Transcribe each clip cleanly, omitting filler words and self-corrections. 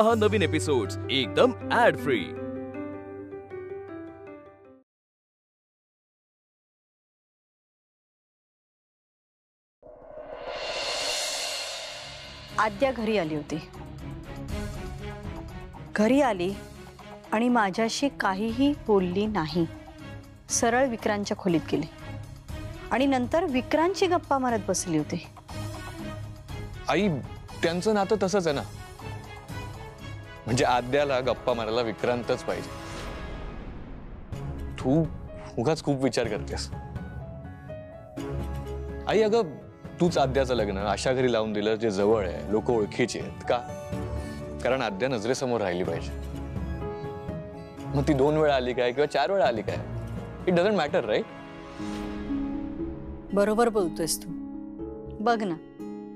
पहा नवीन एपिसोड्स एकदम add free. आद्या घरी आली होती। घरी आली आणि माझ्याशी काहीही बोलली नाही। सरळ विक्रांतच्या खोलीत गेली आणि नंतर विक्रांतची गप्पा मारत बसली होती। आई, त्यांचं नातं तसंच आहे ना, म्हणजे आद्याला गप्पा मारायला विक्रांतच पाहिजे। तू उगाच खूप विचार करतेस आई। अगं तूच आद्याचं लग्न अशा घरी लावून दिलं जे जवळ आहे, लोक ओळखीचे आहेत का? कारण आद्या नजरेसमोर राहिली पाहिजे। मग ती 2 वेळा आली काय किंवा 4 वेळा आली काय, इट डझंट मॅटर, राईट? बरोबर बोलतोयस तू। बघ ना,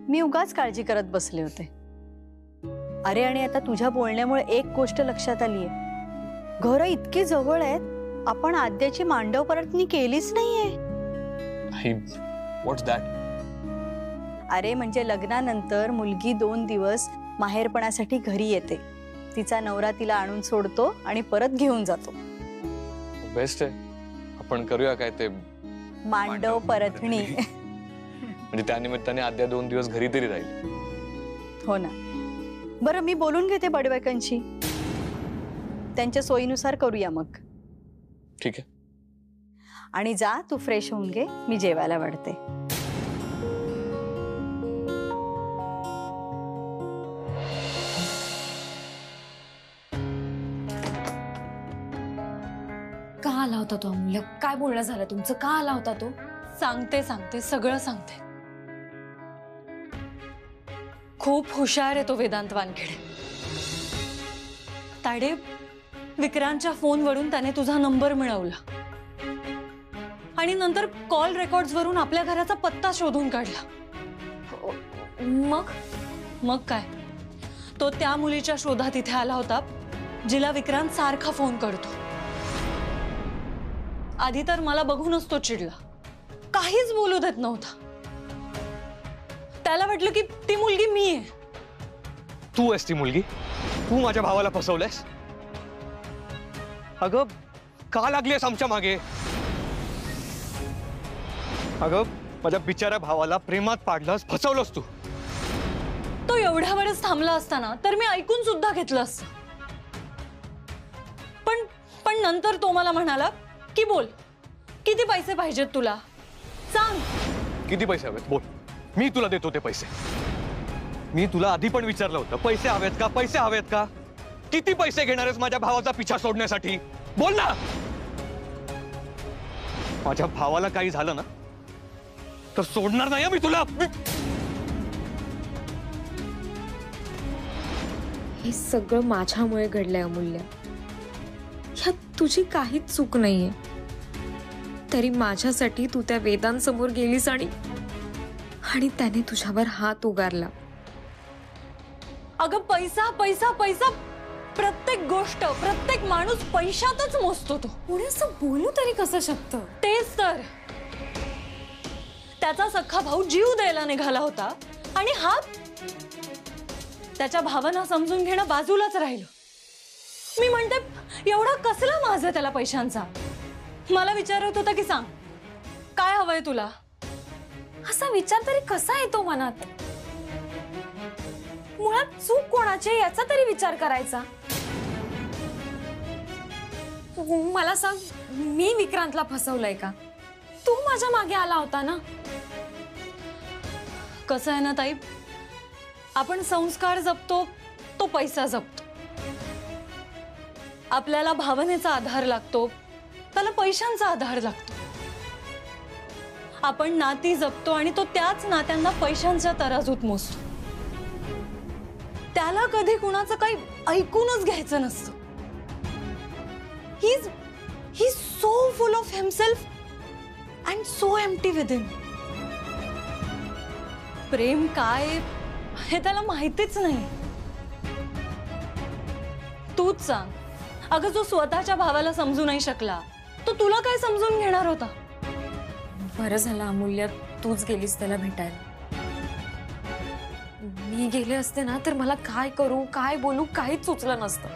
मी उगाच काळजी करत बसले होते। अरे आणि आता तुझ्या बोलण्यामुळे एक गोष्ट लक्षात आलीये, घरं इतकी जवळ आहेत, आपण आद्याची मांडव परतणी केलीच नाहीये। व्हॉट्स दॅट? अरे म्हणजे लग्नानंतर मुलगी 2 दिवस माहेरपणासाठी घरी येते, तिचा नवरा तिला आणून सोडतो आणि परत घेऊन जातो। बेस्ट आहे, आपण करूया काय ते मांडव परतणी। म्हणजे त्यानिमित्ताने आद्या 2 दिवस घरी तरी राहील। हो ना। बरं मी बोलून घेते बडवैकांशी, त्यांच्या सोयीनुसार करूया मग। ठीक आहे। आणि जा तू फ्रेश होऊन घे, मी जेवायला वाढते। का आला होता तो अमूल्य? काय बोलणं झालं तुमचं? का आला होता तो? सांगते सगळं सांगते। खूप हुशार आहे तो वेदांत वानखेडे। ताडे, विक्रांतच्या फोनवरून त्याने तुझा नंबर मिळवला आणि नंतर कॉल रेकॉर्ड्स वरून आपल्या घराचा पत्ता शोधून काढला। मग काय, तो त्या मुलीच्या शोधात इथे आला होता जिला विक्रांत सारखा फोन करतो। आधी तर मला बघूनच तो चिडला, काहीच बोलू देत नव्हता। त्याला वाटलं की ती मुलगी मी आहे। तू आहेस ती मुलगी? तू माझ्या भावाला फसवलंयस? अगं का लागलीस आमच्या मागे? अगं माझ्या बिचाऱ्या भावाला प्रेमात पाडलंस, फसवलंस तू। तो एवढ्या वेळेस थांबला असताना तर मी ऐकून सुद्धा घेतलं असतं, पण नंतर तो मला म्हणाला की बोल, किती पैसे पाहिजेत तुला, सांग। किती पैसे हवेत बोल, मी तुला देतो ते पैसे। मी तुला आधी पण विचारलं होतं, पैसे हवेत का, पैसे हवेत का? किती पैसे घेणार आहेस माझ्या भावाचा पिछा सोडण्यासाठी? बोल ना। माझ्या भावाला काही झालं ना तर सोडणार नाही मी तुला। हे सगळं माझ्यामुळे घडलंय अमूल्य, ह्यात तुझी काहीच चूक नाहीये। तरी माझ्यासाठी तू त्या वेदांसमोर गेलीस आणि त्याने तुझ्यावर हात उगारला। अगं पैसा पैसा पैसा, प्रत्येक गोष्ट, प्रत्येक माणूस पैशातच मोजतो। तो पुढे असं बोलू तरी कसं शकतं? तेच तर, त्याचा सख्खा भाऊ जीव द्यायला निघाला होता आणि हा त्याच्या भावना समजून घेणं बाजूलाच राहिलं। मी म्हणते एवढा कसला माझा त्याला पैशांचा? मला विचारत होता की सांग काय हवंय तुला? असा विचार तरी कसा येतो मनात? मुळात चूक कोणाची याचा तरी विचार करायचा। मला सांग, मी विक्रांतला फसवलंय का? तू माझ्या मागे आला होता ना? कसं आहे ना ताई, आपण संस्कार जपतो तो पैसा जपतो। आपल्याला भावनेचा आधार लागतो, त्याला पैशांचा आधार लागतो। आपण नाती जपतो आणि तो त्याच नात्यांना पैशांच्या तराजूत मोजतो। त्याला कधी कुणाचं काही ऐकूनच घ्यायचं नसतं। He's so full of himself and so empty within. प्रेम काय हे त्याला माहितीच नाही। तूच सांग, अगं जो स्वतःच्या भावाला समजू नाही शकला तो तुला काय समजून घेणार होता? बरं झालं अमूल्य तूच गेलीस त्याला भेटायला। मी गेले असते ना तर मला काय करू काय बोलू काहीच सुचलं नसतं.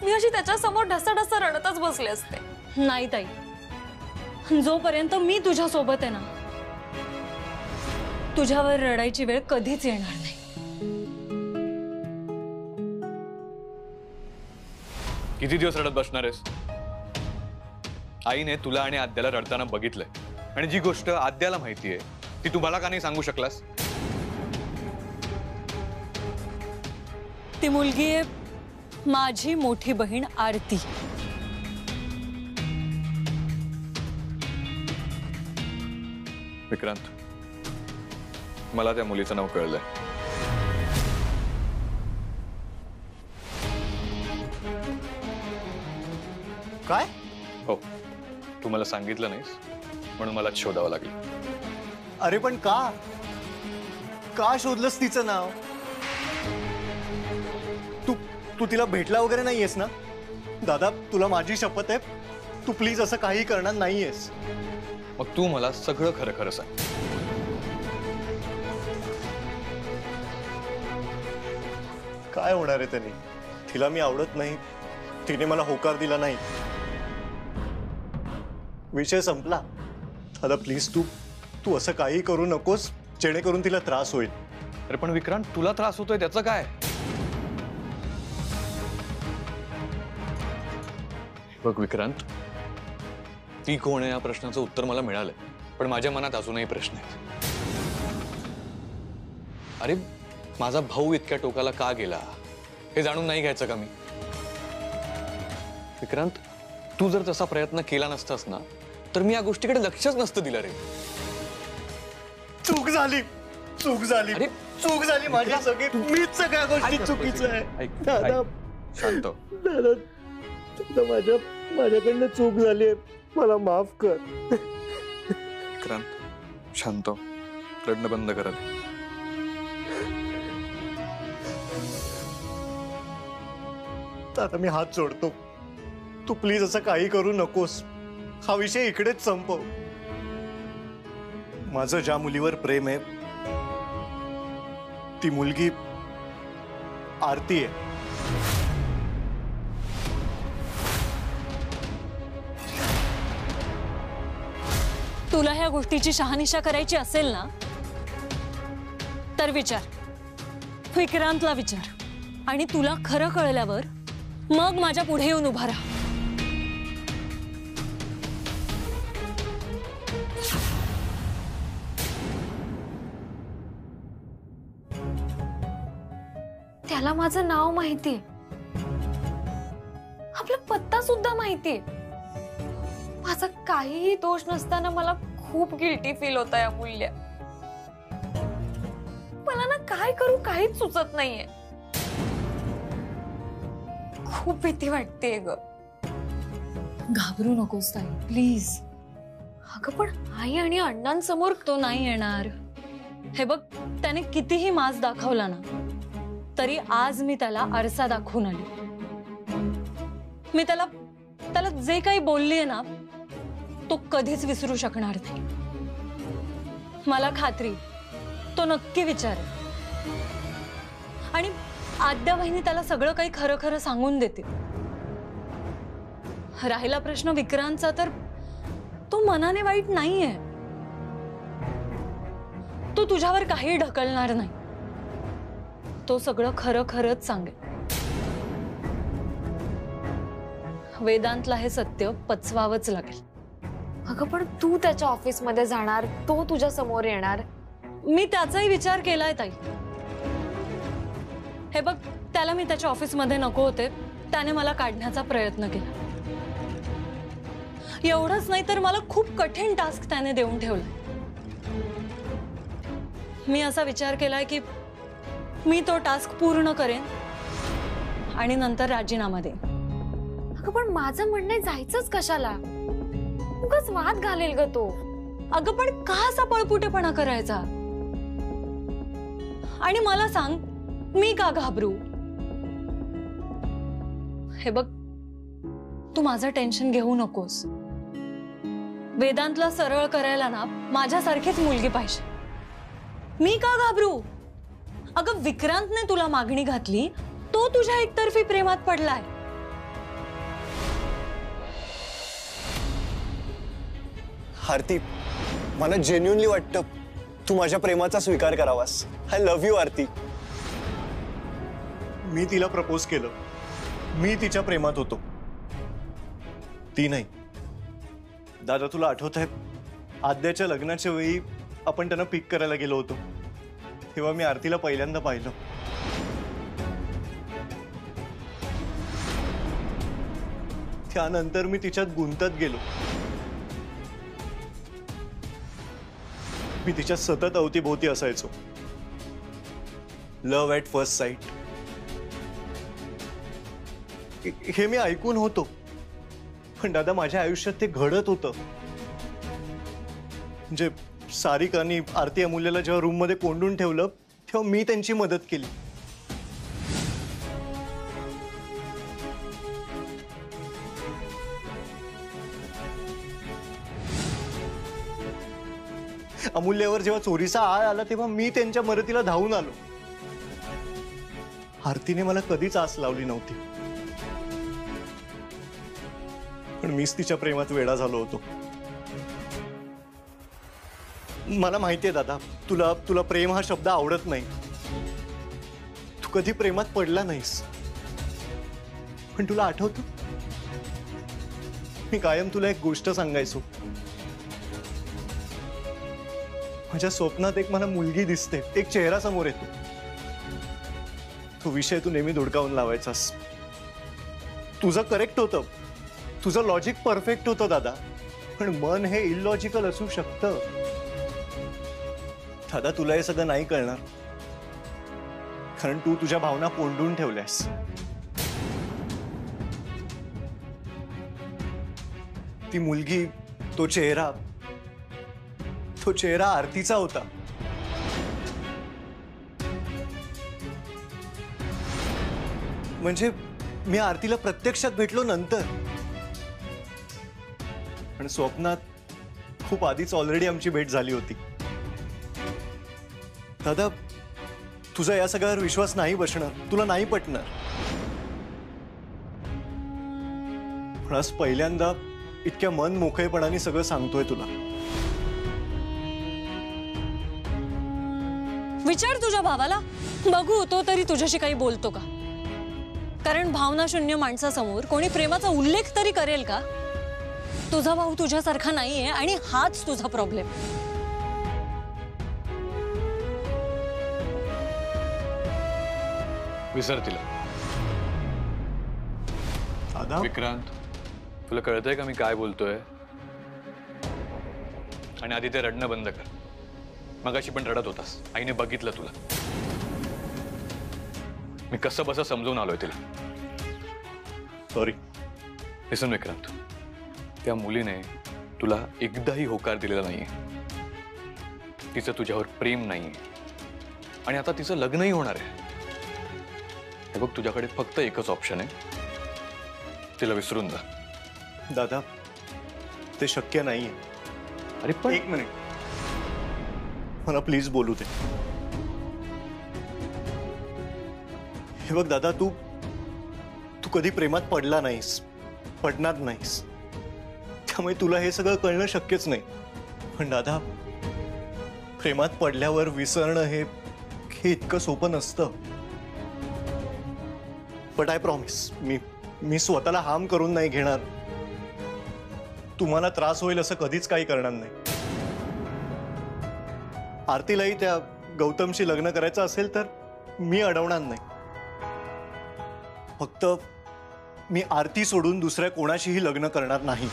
मी अशी त्याच्या समोर ढसाढसा रडतच बसले असते. नाही ताई, जोपर्यंत मी तुझ्या सोबत आहे ना, तुझ्यावर रडायची वेळ कधीच येणार नाही. किती दिवस रडत बसणार आहेस? आईने तुला आणि आद्याला रडताना बघितलंय, आणि जी गोष्ट आद्याला माहितीये ती तुम्हाला का नाही सांगू शकलास? ती मुलगी आहे माझी मोठी बहीण आरती. विक्रांत, मला त्या मुलीचं नाव कळलंय. काय? हो, तू मला सांगितलं नाहीस म्हणून मला शोधावं लागलं. अरे पण का का शोधलंस तिचं नाव? तू तू तिला भेटला वगैरे नाहीयेस ना? दादा, तुला माझी शपथ आहे, तू प्लीज असं काही करणार नाहीयेस. मग तू मला सगळं खरं खरं सांग. काय होणार आहे त्याने? तिला मी आवडत नाही, तिने मला होकार दिला नाही, विषय संपला. दादा प्लीज तू असं काही करू नकोस जेणेकरून तिला त्रास होईल. अरे पण विक्रांत, तुला त्रास होतोय त्याचं काय? बघ विक्रांत, ती कोण आहे या प्रश्नाचं उत्तर मला मिळालंय, पण माझ्या मनात अजूनही प्रश्न आहेत. अरे माझा भाऊ इतक्या टोकाला का गेला हे जाणून नाही घ्यायचं का मी? विक्रांत, तू जर तसा प्रयत्न केला नसतास ना तर मी या गोष्टीकडे लक्षच नसतं दिलं रे. चूक झाली अरे चूक झाली माझी सगळी, मीच सगळ्या गोष्टी चुकीचं आहे. दादा शांत. दादा, माझ्याकडनं चूक झाली आहे, मला माफ कर. विक्रांत शांत, रडणं बंद करा. आता मी हात जोडतो, तू प्लीज असं काही करू नकोस. हा विषय इकडेच संपव. माझं ज्या मुलीवर प्रेम आहे ती मुलगी आरती आहे. तुला ह्या गोष्टीची शहानिशा करायची असेल ना तर विचार, विक्रांतला विचार, आणि तुला खरं कळल्यावर मग माझ्या पुढे येऊन उभा राहा. त्याला माझं नाव माहितीये, आपला पत्ता सुद्धा माहितीये. माझा काहीही दोष नसताना मला खूप गिल्टी फील होता या मूल्य. मला ना काय करू काहीच सुचत नाहीये. खूप भीती वाटतेय ग. घाबरू नकोस ताई, प्लीज. अगं पण आई आणि अण्णांसमोर तो नाही येणार. हे बघ, त्याने कितीही माज दाखवला ना तरी आज मी त्याला आरसा दाखवून आली. मी त्याला जे काही बोललीये ना तो कधीच विसरू शकणार नाही. मला खात्री तो नक्की विचारेल, आणि आद्या बहिणी त्याला सगळं काही खरं खरं सांगून देतील. राहिला प्रश्न विक्रांतचा, तर तो मनाने वाईट नाहीये. तो तुझ्यावर काही ढकलणार नाही. तो सगळं खरं खरंच सांगेल. वेदांतला हे सत्य पचवावंच लागेल. अगं पण तू त्याच्या ऑफिस मध्ये जाणार, तो तुझ्या समोर येणार. मी त्याचाही विचार केलाय ताई. हे बघ, त्याला मी त्याच्या ऑफिस मध्ये नको होते, त्याने मला काढण्याचा प्रयत्न केला. एवढंच नाही तर मला खूप कठीण टास्क त्याने देऊन ठेवला. मी असा विचार केलाय की मी तो टास्क पूर्ण करेन आणि नंतर राजीनामा देईन. अगं पण माझं म्हणणं जायचंच कशाला? उगाच वाद घालेल ग तो. अगं पण का असा पळपुटेपणा करायचा? आणि मला सांग, मी का घाबरू? हे बघ, तू माझं टेन्शन घेऊ नकोस. वेदांतला सरळ करायला ना माझ्यासारखीच मुलगी पाहिजे. मी का घाबरू? अगं विक्रांतने तुला मागणी घातली, तो तुझ्या एकतर्फी प्रेमात पडलाय. आरती, मला जेन्युइनली वाटतं तू माझ्या प्रेमाचा स्वीकार करावास. आय लव्ह यू आरती. मी तिला प्रपोज केलं. मी तिच्या प्रेमात होतो, ती नाही. दादा, तुला आठवत आहे आद्याच्या लग्नाच्या वेळी आपण त्यांना पिक करायला गेलो होतो, तेव्हा मी आरतीला पहिल्यांदा पाहिलं. त्यानंतर मी तिच्यात गुंतत गेलो. मी तिच्या सतत अवतीभोवती असायचो. लव्ह ॲट फर्स्ट साईट हे मी ऐकून होतो, पण दादा माझ्या आयुष्यात ते घडत होतं. म्हणजे सारिकानी आरती अमूल्यला जेव्हा रूम मध्ये कोंडून ठेवलं तेव्हा मी त्यांची मदत केली. अमूल्यावर जेव्हा चोरीचा आळ आला तेव्हा मी त्यांच्या मदतीला धावून आलो. आरतीने मला कधीच आस लावली नव्हती, पण मीच तिच्या प्रेमात वेडा झालो होतो. मला माहितीये दादा, तुला प्रेम हा शब्द आवडत नाही. तू कधी प्रेमात पडला नाहीस, पण तुला आठवतं मी कायम तुला एक गोष्ट सांगायचो. माझ्या स्वप्नात एक मला मुलगी दिसते, एक चेहरा समोर येतो. तो विषय तू नेहमी धुडकावून लावायचास. तुझं करेक्ट होतं, तुझं लॉजिक परफेक्ट होतं दादा, पण मन हे इलॉजिकल असू शकतं. दादा, तुला हे सगळं नाही कळणार, कारण तू तुझ्या भावना कोंडून ठेवल्यास. ती मुलगी, तो चेहरा आरतीचा होता. म्हणजे मी आरतीला प्रत्यक्षात भेटलो नंतर, पण स्वप्नात खूप आधीच ऑलरेडी आमची भेट झाली होती. दादा, तुझा या सगळ्यावर विश्वास नाही बसणार, तुला नाही पटणार, पण आज पहिल्यांदा इतक्या मन मोकळेपणाने सगळं सांगतोय तुला. विचार तुझ्या भावाला, बघू तो तरी तुझ्याशी काही बोलतो का. कारण भावनाशून्य माणसासमोर कोणी प्रेमाचा उल्लेख तरी करेल का. तुझा भाऊ तुझ्यासारखा नाहीये आणि हाच तुझा प्रॉब्लेम. विसर तिला. दादा, विक्रांत, तुला कळतंय का मी काय बोलतोय? आणि आधी ते रडणं बंद कर. मगाशी पण रडत होतास, आईने बघितलं तुला. मी कसं बसं समजून आलोय तिला. सॉरी. लिसन विक्रांत, त्या मुलीने तुला एकदाही होकार दिलेला नाहीये. तिचं तुझ्यावर प्रेम नाहीये आणि आता तिचं लग्नही होणार आहे. हे बघ, तुझ्याकडे फक्त एकच ऑप्शन आहे, तिला विसरून जा. दादा, ते शक्य नाहीये. अरे पण एक मिनिट, मला प्लीज बोलू दे. हे बघ दादा, तू कधी प्रेमात पडला नाहीस, पडणार नाहीस, त्यामुळे तुला हे सगळं कळणं शक्यच नाही. पण दादा, प्रेमात पडल्यावर विसरणं हे इतकं सोपं नसतं. बट आय प्रॉमिस, मी स्वतःला हार्म करून नाही घेणार. तुम्हाला त्रास होईल असं कधीच काही करणार नाही. आरतीलाही त्या गौतमशी लग्न करायचं असेल तर मी अडवणार नाही. फक्त मी आरती सोडून दुसऱ्या कोणाशीही लग्न करणार नाही.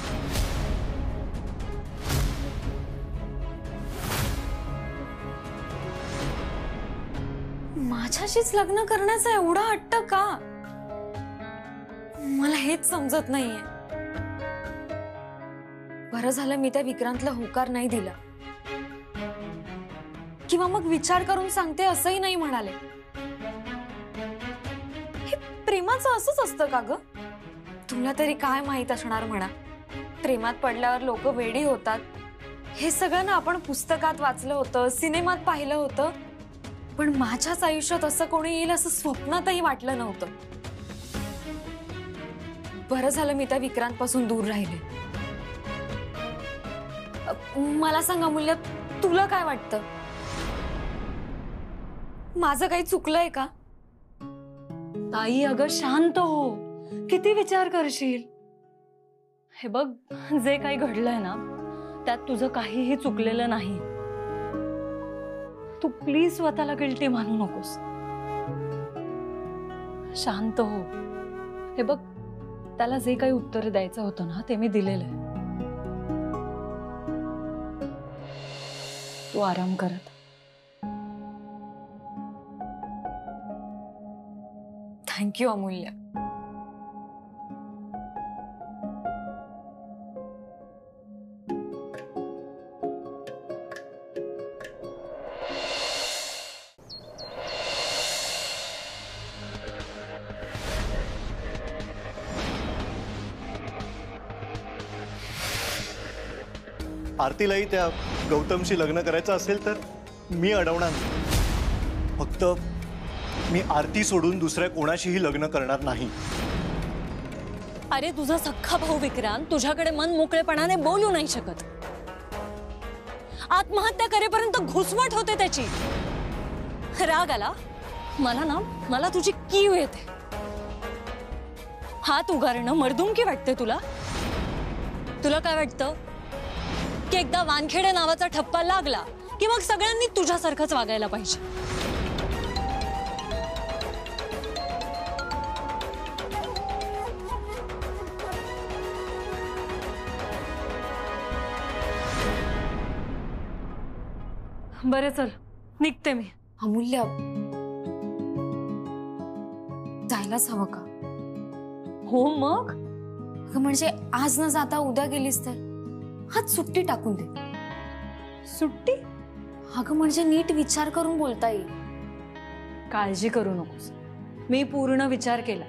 माझ्याशीच लग्न करण्याचा एवढा हट्ट का? मला हेच समजत नाहीये. बरं झालं मी त्या विक्रांतला होकार नाही दिला, किंवा मग विचार करून सांगते असंही नाही म्हणाले. हे प्रेमाचं असंच असतं का ग? तुला तरी काय माहित असणार म्हणा. प्रेमात पडल्यावर लोक वेडी होतात हे सगळं ना आपण पुस्तकात वाचलं होतं, सिनेमात पाहिलं होतं, पण माझ्याच आयुष्यात असं कोणी येईल असं स्वप्नातही वाटलं नव्हतं. बरं झालं मी त्या विक्रांतपासून दूर राहिले. मला सांग अमूल्य, तुला काय वाटतं? माझं काही चुकलंय का? ताई अगं शांत हो, किती विचार करशील. हे बघ, जे काही घडलंय ना त्यात तुझं काहीही चुकलेलं नाही. तू प्लीज स्वतःला गिल्टी मानू नकोस. शांत हो. हे बघ, त्याला जे काही उत्तर द्यायचं होतं ना ते मी दिलेलं आहे. तू आराम करत. थँक्यू अमूल्य. आरतीलाही त्या गौतमशी लग्न करायचं असेल तर मी अडवणार नाही. फक्त मी आरती सोडून दुसऱ्या कोणाशीही लग्न करणार नाही. अरे तुझा सख्खा भाऊ विक्रांत तुझ्याकडे मन मोकळेपणाने बोलू नाही शकत. आत्महत्या करेपर्यंत घुसमट होते त्याची. राग आला मला तुझी कीव येते. हात उगारणं मर्दुमकी वाटते तुला? तुला काय वाटतं की एकदा वानखेडे नावाचा ठप्पा लागला की मग सगळ्यांनी तुझ्यासारखंच वागायला पाहिजे? बरे चल, निघते मी. अमूल्य, जायलाच हवं का? हो मग. म्हणजे आज न जाता उद्या गेलीस तर आज सुट्टी टाकून दे. सुट्टी? अगं म्हणजे नीट विचार करून बोलता येईल. काळजी करू नकोस, मी पूर्ण विचार केला.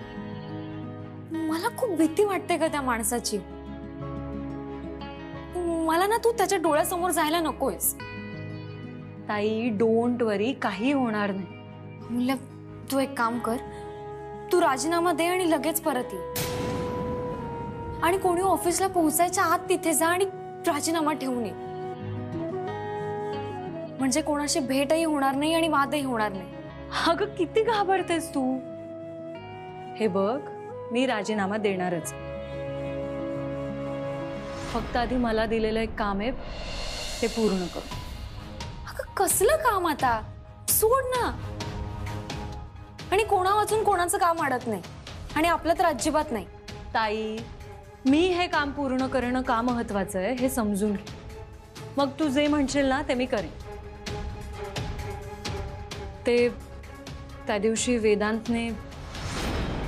मला खूप भीती वाटते का त्या माणसाची. मला ना तू त्याच्या डोळ्यासमोर जायला नकोयस. ताई डोंट वरी, काही होणार नाही. अमूल्य, तू एक काम कर, तू राजीनामा दे आणि लगेच परत ये. आणि कोणी ऑफिसला पोहोचायच्या आत तिथे जा आणि राजीनामा ठेवून ये. म्हणजे कोणाशी भेटही होणार नाही आणि वादही होणार नाही. अगं किती घाबरतेस तू. हे बघ, मी राजीनामा देणारच. फक्त आधी मला दिलेलं एक काम आहे ते पूर्ण कर. अगं कसलं काम आता? सोड ना. आणि कोणा वाचून कोणाचं काम अडत नाही आणि आपलं तर अजिबात नाही. ताई, मी हे काम पूर्ण करणं का महत्वाचं आहे हे समजून घे. मग तू जे म्हणशील ना ते मी करेन. ते त्या दिवशी वेदांतने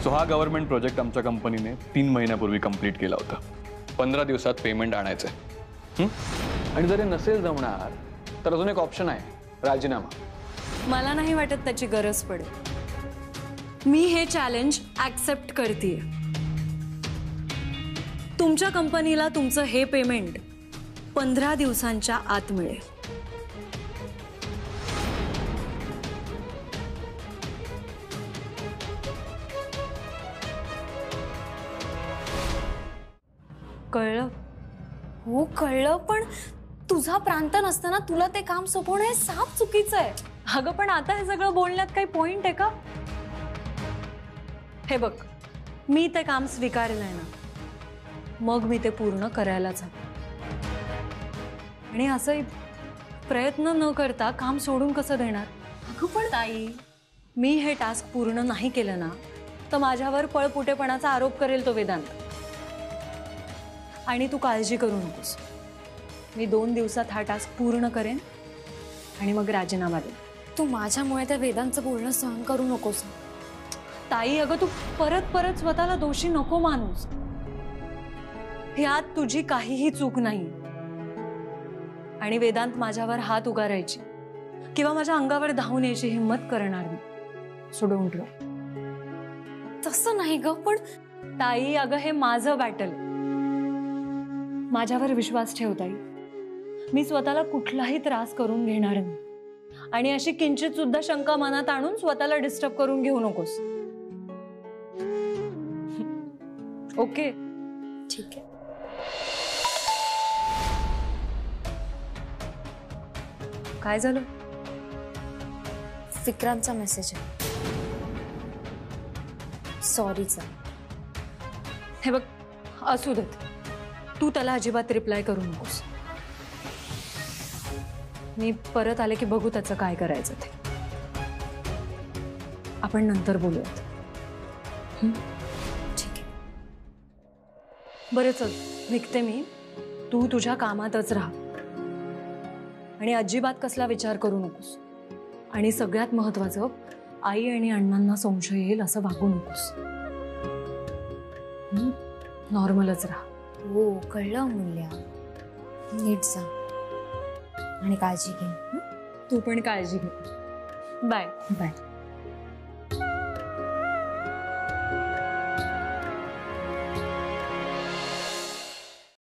हा गव्हर्नमेंट प्रोजेक्ट आमच्या कंपनीने 3 महिन्यापूर्वी कंप्लीट केला होता. 15 दिवसात पेमेंट आणायचंय. आणि जर हे नसेल जमणार तर अजून एक ऑप्शन आहे, राजीनामा. मला नाही वाटत त्याची गरज पडेल. मी हे चॅलेंज ऍक्सेप्ट करतेय. तुमच्या कंपनीला तुमचं हे पेमेंट 15 दिवसांच्या आत मिळेल. कळलं? हो कळलं, पण तुझा प्रांत नसताना तुला ते काम सोपवणं हे साफ चुकीचं आहे. अगं पण आता हे सगळं बोलण्यात काही पॉइंट आहे का? हे बघ, मी ते काम स्वीकारलंय ना, मग मी ते पूर्ण करायलाच हवं. आणि असं प्रयत्न न करता काम सोडून कसं देणार? अगं पण ताई, मी हे टास्क पूर्ण नाही केलं ना तर माझ्यावर पळपुटेपणाचा आरोप करेल तो वेदांत. आणि तू काळजी करू नकोस, मी 2 दिवसात हा टास्क पूर्ण करेन आणि मग राजीनामा देईन. तू माझ्यामुळे त्या वेदांचं बोलणं सहन करू नकोस. ताई अगं, तू परत परत स्वतःला दोषी नको मानूस. ह्यात तुझी काहीही चूक नाही. आणि वेदांत माझ्यावर हात उगारायची किंवा माझ्या अंगावर धावून यायची हिम्मत करणार नाही. सो डोंट वरी. तसं नाही ग, पण ताई अगं, हे माझं बॅटल. माझ्यावर विश्वास ठेव ताई. मी स्वतःला कुठलाही त्रास करून घेणार नाही आणि अशी किंचित सुद्धा शंका मनात आणून स्वतःला डिस्टर्ब करून घेऊ नकोस. ओके? ठीक आहे. काय झालं? विक्रांतचा मेसेज आहे. सॉरीचा. हे बघ, असू देत. तू त्याला अजिबात रिप्लाय करू नकोस. मी परत आले की बघू त्याचं काय करायचं ते. आपण नंतर बोलूयात. ठीक आहे. बरं चल, निघते मी. तू तुझ्या कामातच राहा आणि अजिबात कसला विचार करू नकोस. आणि सगळ्यात महत्वाचं, आई आणि अण्णांना संशय येईल असं वागू नकोस. नॉर्मलच राहा. हो, कळलं अमूल्या. नीट जा आणि काळजी घे. तू पण काळजी घे. बाय. बाय.